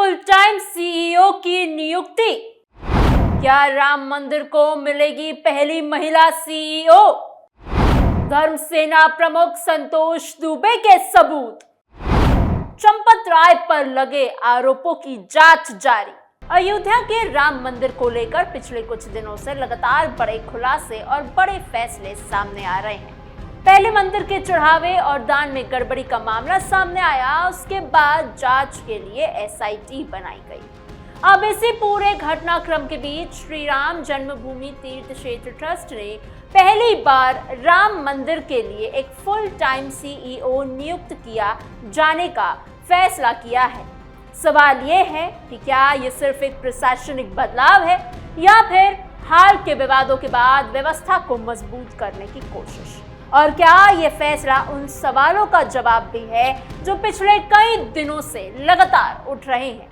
Full time CEO की नियुक्ति। क्या राम मंदिर को मिलेगी पहली महिला सीईओ? धर्म सेना प्रमुख संतोष दुबे के सबूत। चंपत राय पर लगे आरोपों की जांच जारी। अयोध्या के राम मंदिर को लेकर पिछले कुछ दिनों से लगातार बड़े खुलासे और बड़े फैसले सामने आ रहे हैं। पहले मंदिर के चढ़ावे और दान में गड़बड़ी का मामला सामने आया, उसके बाद जांच के लिए एसआईटी बनाई गई। अब इसी पूरे घटनाक्रम के बीच श्री राम जन्मभूमि तीर्थ क्षेत्र ट्रस्ट ने पहली बार राम मंदिर के लिए एक फुल टाइम सीईओ नियुक्त किया जाने का फैसला किया है। सवाल ये है कि क्या ये सिर्फ एक प्रशासनिक बदलाव है या फिर हाल के विवादों के बाद व्यवस्था को मजबूत करने की कोशिश, और क्या ये फैसला उन सवालों का जवाब भी है जो पिछले कई दिनों से लगातार उठ रहे हैं।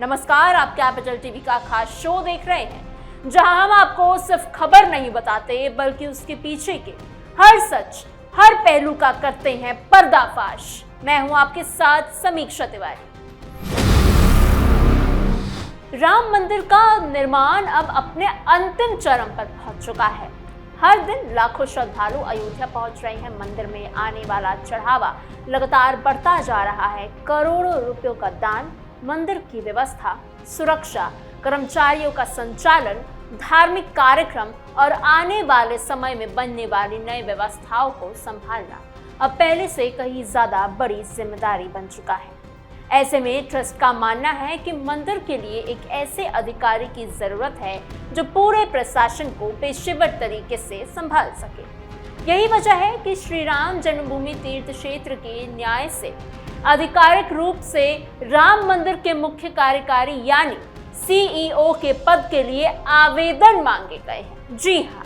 नमस्कार, आप कैपिटल टीवी का खास शो देख रहे हैं जहां हम आपको सिर्फ खबर नहीं बताते बल्कि उसके पीछे के हर सच, हर पहलू का करते हैं पर्दाफाश। मैं हूं आपके साथ समीक्षा तिवारी। राम मंदिर का निर्माण अब अपने अंतिम चरण पर पहुंच चुका है। हर दिन लाखों श्रद्धालु अयोध्या पहुंच रहे हैं। मंदिर में आने वाला चढ़ावा लगातार बढ़ता जा रहा है। करोड़ों रुपयों का दान, मंदिर की व्यवस्था, सुरक्षा, कर्मचारियों का संचालन, धार्मिक कार्यक्रम और आने वाले समय में बनने वाली नई व्यवस्थाओं को संभालना अब पहले से कहीं ज्यादा बड़ी जिम्मेदारी बन चुका है। ऐसे में ट्रस्ट का मानना है कि मंदिर के लिए एक ऐसे अधिकारी की जरूरत है जो पूरे प्रशासन को पेशेवर तरीके से संभाल सके। यही वजह है कि श्री राम जन्मभूमि तीर्थ क्षेत्र के न्याय से आधिकारिक रूप से राम मंदिर के मुख्य कार्यकारी यानी सीईओ के पद के लिए आवेदन मांगे गए हैं। जी हाँ,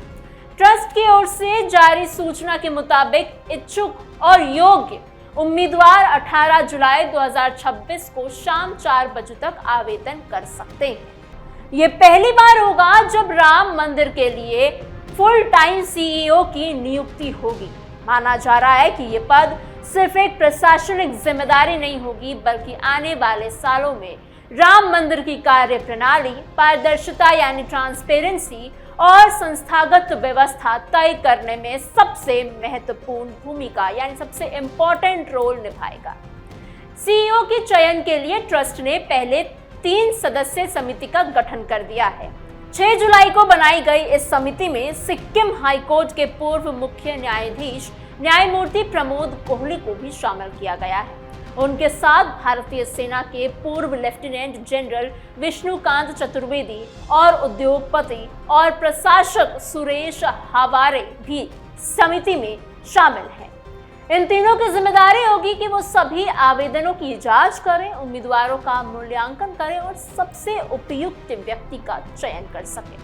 ट्रस्ट की ओर से जारी सूचना के मुताबिक इच्छुक और योग्य उम्मीदवार 18 जुलाई 2026 को शाम 4 बजे तक आवेदन कर सकते हैं। ये पहली बार होगा जब राम मंदिर के लिए फुल टाइम सीईओ की नियुक्ति होगी। माना जा रहा है कि ये पद सिर्फ एक प्रशासनिक जिम्मेदारी नहीं होगी बल्कि आने वाले सालों में राम मंदिर की कार्य प्रणाली, पारदर्शिता यानी ट्रांसपेरेंसी और संस्थागत व्यवस्था तय करने में सबसे महत्वपूर्ण भूमिका यानी सबसे इम्पोर्टेंट रोल निभाएगा। सीईओ के चयन के लिए ट्रस्ट ने पहले 3 सदस्यीय समिति का गठन कर दिया है। 6 जुलाई को बनाई गई इस समिति में सिक्किम हाईकोर्ट के पूर्व मुख्य न्यायाधीश न्यायमूर्ति प्रमोद कोहली को भी शामिल किया गया है। उनके साथ भारतीय सेना के पूर्व लेफ्टिनेंट जनरल विष्णुकांत चतुर्वेदी और उद्योगपति और प्रशासक सुरेश हवारे भी समिति में शामिल हैं। इन तीनों की जिम्मेदारी होगी कि वो सभी आवेदनों की जांच करें, उम्मीदवारों का मूल्यांकन करें और सबसे उपयुक्त व्यक्ति का चयन कर सकें।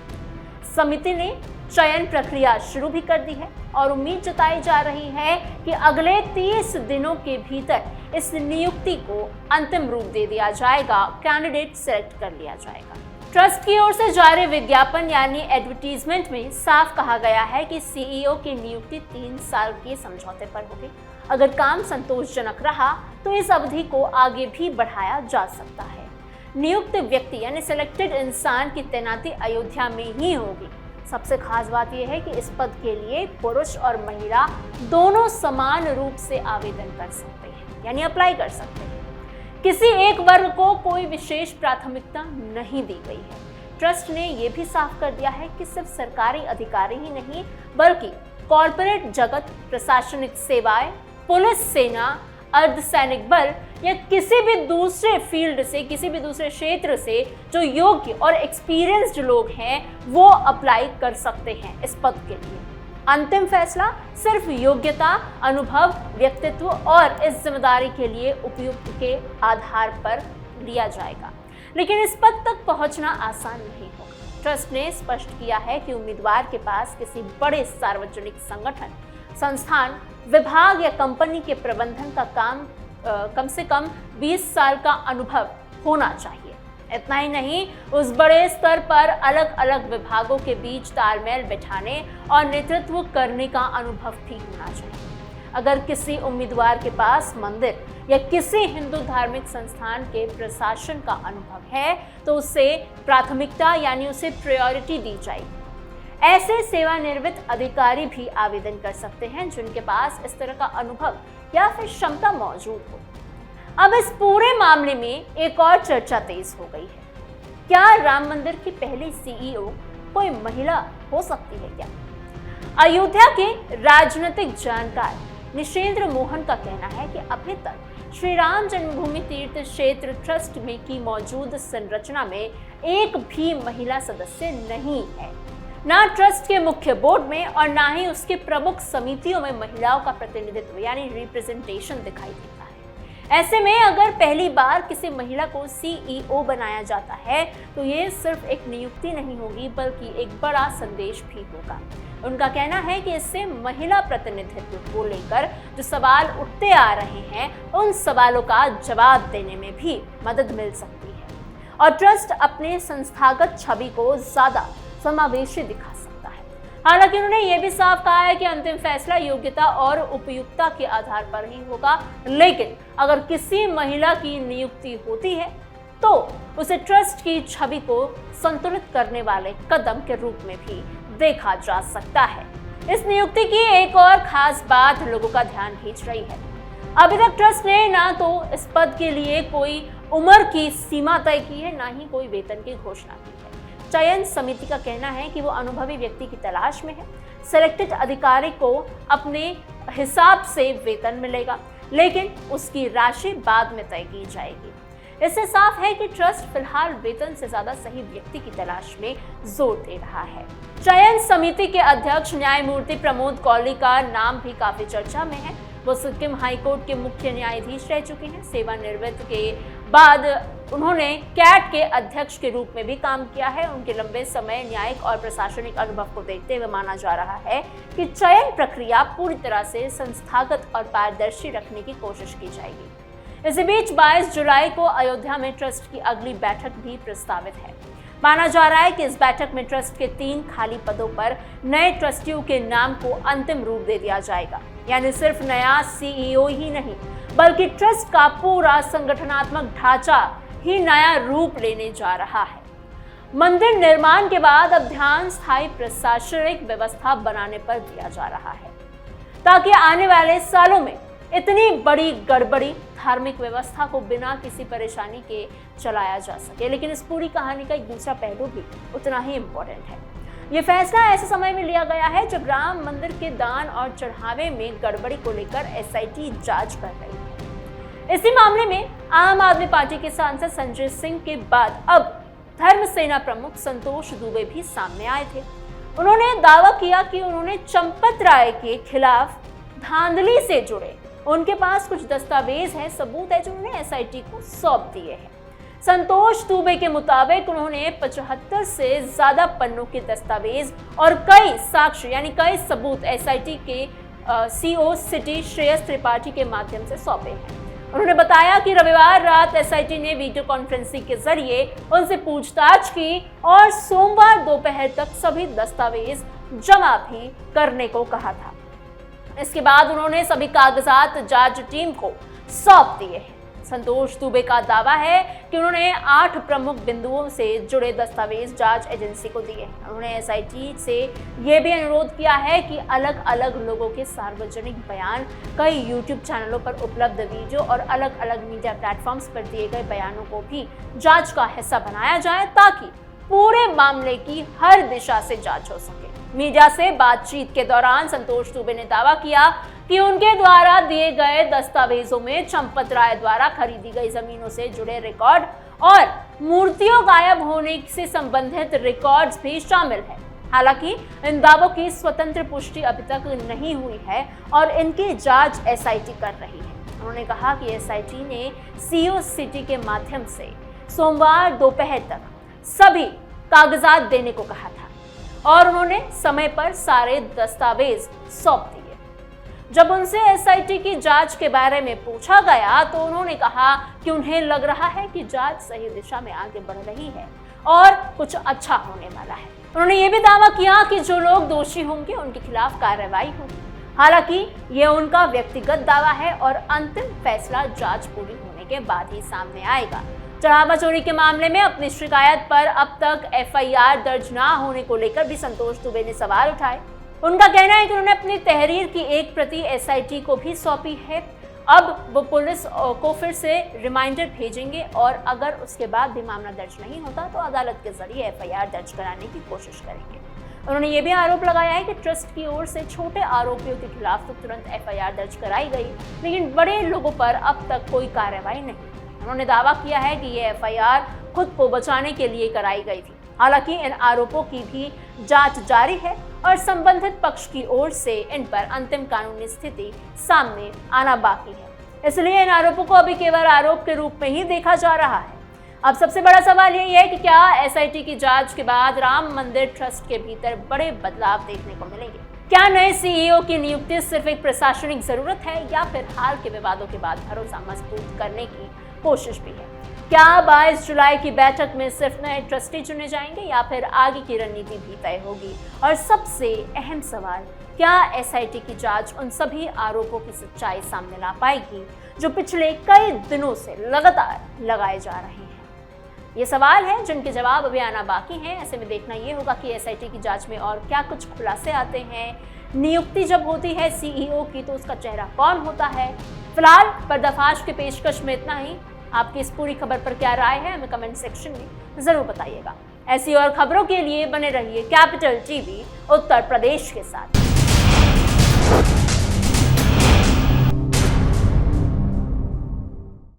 समिति ने चयन प्रक्रिया शुरू भी कर दी है और उम्मीद जताई जा रही है कि अगले 30 दिनों के भीतर इस नियुक्ति को अंतिम रूप दे दिया जाएगा, कैंडिडेट सेलेक्ट कर लिया जाएगा। ट्रस्ट की ओर से जारी विज्ञापन यानी एडवर्टीजमेंट में साफ कहा गया है कि सीईओ की नियुक्ति 3 साल के समझौते पर होगी। अगर काम संतोषजनक रहा तो इस अवधि को आगे भी बढ़ाया जा सकता है। नियुक्त व्यक्ति यानी सिलेक्टेड इंसान की तैनाती अयोध्या में ही होगी। सबसे खास बात यह है कि इस पद के लिए पुरुष और महिला दोनों समान रूप से आवेदन कर सकते हैं यानी अप्लाई कर सकते हैं। किसी एक वर्ग को कोई विशेष प्राथमिकता नहीं दी गई है। ट्रस्ट ने यह भी साफ कर दिया है कि सिर्फ सरकारी अधिकारी ही नहीं बल्कि कॉरपोरेट जगत, प्रशासनिक सेवाएं, पुलिस, सेना, अर्धसैनिक बल या किसी भी दूसरे फील्ड से, किसी भी दूसरे क्षेत्र से जो योग्य और एक्सपीरियंस्ड लोग हैं वो अप्लाई कर सकते हैं इस पद के लिए। अंतिम फैसला सिर्फ योग्यता, अनुभव, व्यक्तित्व और इस जिम्मेदारी के लिए उपयुक्त के आधार पर लिया जाएगा, लेकिन इस पद तक पहुंचना आसान नहीं होगा। ट्रस्ट ने स्पष्ट किया है कि उम्मीदवार के पास किसी बड़े सार्वजनिक संगठन, संस्थान, विभाग या कंपनी के प्रबंधन का कम से कम 20 साल का अनुभव होना चाहिए। इतना ही नहीं, उस बड़े स्तर पर अलग अलग विभागों के बीच तालमेल बिठाने और नेतृत्व करने का अनुभव भी होना चाहिए। अगर किसी उम्मीदवार के पास मंदिर या किसी हिंदू धार्मिक संस्थान के प्रशासन का अनुभव है तो उसे प्राथमिकता यानी उसे प्रायोरिटी दी जाएगी। ऐसे सेवानिवृत्त अधिकारी भी आवेदन कर सकते हैं जिनके पास इस तरह का अनुभव या फिर क्षमता मौजूद हो। अब इस पूरे मामले में एक और चर्चा तेज हो गई है। क्या राम मंदिर की पहली सीईओ कोई महिला हो सकती है क्या? अयोध्या के राजनीतिक जानकार निशेंद्र मोहन का कहना है कि अभी तक श्री राम जन्मभूमि तीर्थ क्षेत्र ट्रस्ट में की मौजूद संरचना में एक भी महिला सदस्य नहीं है। ना ट्रस्ट के मुख्य बोर्ड में और ना ही उसके प्रमुख समितियों में महिलाओं का प्रतिनिधित्व यानी रिप्रेजेंटेशन दिखाई देता है। ऐसे में अगर पहली बार किसी महिला को सीईओ बनाया जाता है तो ये सिर्फ एक नियुक्ति नहीं होगी बल्कि एक बड़ा संदेश भी होगा। उनका कहना है कि इससे महिला प्रतिनिधित्व को लेकर जो सवाल उठते आ रहे हैं उन सवालों का जवाब देने में भी मदद मिल सकती है और ट्रस्ट अपने संस्थागत छवि को ज्यादा समावेशी दिखा सकता है। हालांकि उन्होंने ये भी साफ कहा है कि अंतिम फैसला योग्यता और उपयुक्तता के आधार पर ही होगा, लेकिन अगर किसी महिला की नियुक्ति होती है तो उसे ट्रस्ट की छवि को संतुलित करने वाले कदम के रूप में भी देखा जा सकता है। इस नियुक्ति की एक और खास बात लोगों का ध्यान खींच रही है। अभी तक ट्रस्ट ने ना तो इस पद के लिए कोई उम्र की सीमा तय की है, ना ही कोई वेतन की घोषणा की है। चयन समिति का कहना है कि वो अनुभवी व्यक्ति की तलाश में है। सिलेक्टेड अधिकारी को अपने हिसाब से वेतन मिलेगा, लेकिन उसकी राशि बाद में तय की जाएगी। इससे साफ है कि ट्रस्ट फिलहाल वेतन से ज्यादा सही व्यक्ति की तलाश में जोर दे रहा है। चयन समिति के अध्यक्ष न्यायमूर्ति प्रमोद कौली का नाम भी काफी चर्चा में है। वो सिक्किम हाईकोर्ट के मुख्य न्यायाधीश रह चुके हैं। सेवानिवृत्त के बाद उन्होंने कैट के अध्यक्ष के रूप में भी काम किया है। उनके लंबे समय न्यायिक और प्रशासनिक अनुभव को देखते हुए माना जा रहा है कि चयन प्रक्रिया पूरी तरह से संस्थागत और पारदर्शी रखने की कोशिश की जाएगी। इसी बीच 22 जुलाई को अयोध्या में ट्रस्ट की अगली बैठक भी प्रस्तावित है। माना जा रहा है कि इस बैठक में ट्रस्ट के 3 खाली पदों पर नए ट्रस्टियों के नाम को अंतिम रूप दे दिया जाएगा। यानी सिर्फ नया सीईओ ही नहीं बल्कि ट्रस्ट का पूरा संगठनात्मक ढांचा ही नया रूप लेने जा रहा है। मंदिर निर्माण के बाद अब ध्यान स्थायी प्रशासनिक व्यवस्था बनाने पर दिया जा रहा है ताकि आने वाले सालों में इतनी बड़ी गड़बड़ी धार्मिक व्यवस्था को बिना किसी परेशानी के चलाया जा सके। लेकिन इस पूरी कहानी का एक दूसरा पहलू भी उतना ही इम्पोर्टेंट है। ये फैसला ऐसे समय में लिया गया है जब राम मंदिर के दान और चढ़ावे में गड़बड़ी को लेकर एसआईटी जांच कर रही है। इसी मामले में आम आदमी पार्टी के सांसद संजय सिंह के बाद अब धर्म सेना प्रमुख संतोष दुबे भी सामने आए थे। उन्होंने दावा किया कि उन्होंने चंपत राय के खिलाफ धांधली से जुड़े उनके पास कुछ दस्तावेज है, सबूत है जो उन्होंने एसआईटी को सौंप दिए हैं। संतोष दुबे के मुताबिक उन्होंने 75 से ज्यादा पन्नों के दस्तावेज और कई साक्ष्य यानी कई सबूत एसआईटी के सीओ सिटी श्रेयस त्रिपाठी के माध्यम से सौंपे हैं। उन्होंने बताया कि रविवार रात एसआईटी ने वीडियो कॉन्फ्रेंसिंग के जरिए उनसे पूछताछ की और सोमवार दोपहर तक सभी दस्तावेज जमा भी करने को कहा था। इसके बाद उन्होंने सभी कागजात जांच टीम को सौंप दिए हैं। संतोष दुबे का दावा है कि उन्होंने 8 प्रमुख बिंदुओं से जुड़े दस्तावेज जांच एजेंसी को दिए हैं। उन्होंने एसआईटी से यह भी अनुरोध किया है कि अलग अलग लोगों के सार्वजनिक बयान, कई यूट्यूब चैनलों पर उपलब्ध वीडियो और अलग अलग मीडिया प्लेटफॉर्म्स पर दिए गए बयानों को भी जांच का हिस्सा बनाया जाए ताकि पूरे मामले की हर दिशा से जांच हो सके। मीडिया से बातचीत के दौरान संतोष दुबे ने दावा किया कि उनके द्वारा दिए गए दस्तावेजों में चंपत राय द्वारा खरीदी गई जमीनों से जुड़े रिकॉर्ड और मूर्तियों गायब होने से संबंधित रिकॉर्ड्स भी शामिल है। हालांकि इन दावों की स्वतंत्र पुष्टि अभी तक नहीं हुई है और इनकी जांच एसआईटी कर रही है। उन्होंने कहा कि एसआईटी ने सीओ सिटी के माध्यम से सोमवार दोपहर तक सभी कागजात देने को कहा था और उन्होंने समय पर सारे दस्तावेज सौंप दिए। जब उनसे एसआईटी की जांच के बारे में पूछा गया तो उन्होंने कहा कि उन्हें लग रहा है कि जांच सही दिशा में आगे बढ़ रही है और कुछ अच्छा होने वाला है। उन्होंने ये भी दावा किया कि जो लोग दोषी होंगे उनके खिलाफ कार्रवाई होगी। हालांकि ये उनका व्यक्तिगत दावा है और अंतिम फैसला जांच पूरी होने के बाद ही सामने आएगा। चढ़ावा चोरी के मामले में अपनी शिकायत पर अब तक एफआईआर दर्ज ना होने को लेकर भी संतोष दुबे ने सवाल उठाए। उनका कहना है कि उन्होंने अपनी तहरीर की एक प्रति एसआईटी को भी सौंपी है। अब वो पुलिस को फिर से रिमाइंडर भेजेंगे और अगर उसके बाद भी मामला दर्ज नहीं होता तो अदालत के जरिए एफआईआर दर्ज कराने की कोशिश करेंगे। उन्होंने ये भी आरोप लगाया है कि ट्रस्ट की ओर से छोटे आरोपियों के खिलाफ तो तुरंत एफआईआर दर्ज कराई गई, लेकिन बड़े लोगों पर अब तक कोई कार्रवाई नहीं। उन्होंने दावा किया है कि ये एफआईआर खुद को बचाने के लिए कराई गई थी। हालांकि इन आरोपों की भी जांच जारी है और संबंधित पक्ष की ओर से इन पर अंतिम कानूनी स्थिति सामने आना बाकी है, इसलिए इन आरोपों को अभी केवल आरोप के रूप में ही देखा जा रहा है। अब सबसे बड़ा सवाल यही है कि क्या एसआईटी की जांच के बाद राम मंदिर ट्रस्ट के भीतर बड़े बदलाव देखने को मिलेंगे? क्या नए सीईओ की नियुक्ति सिर्फ एक प्रशासनिक जरूरत है या फिर हाल के विवादों के बाद भरोसा मजबूत करने की कोशिश भी है? क्या 22 जुलाई की बैठक में सिर्फ नए ट्रस्टी चुने जाएंगे या फिर आगे की रणनीति भी तय होगी? और सबसे अहम सवाल, क्या एसआईटी की जांच उन सभी आरोपों की सच्चाई सामने ला पाएगी जो पिछले कई दिनों से लगातार लगाए जा रहे हैं? ये सवाल है जिनके जवाब अभी आना बाकी हैं। ऐसे में देखना ये होगा कि एसआईटी की जांच में और क्या कुछ खुलासे आते हैं। नियुक्ति जब होती है सीईओ की तो उसका चेहरा कौन होता है? फिलहाल पर्दाफाश के पेशकश में इतना ही। आपकी इस पूरी खबर पर क्या राय है हमें कमेंट सेक्शन में जरूर बताइएगा। ऐसी और खबरों के लिए बने रहिए कैपिटल टीवी उत्तर प्रदेश के साथ।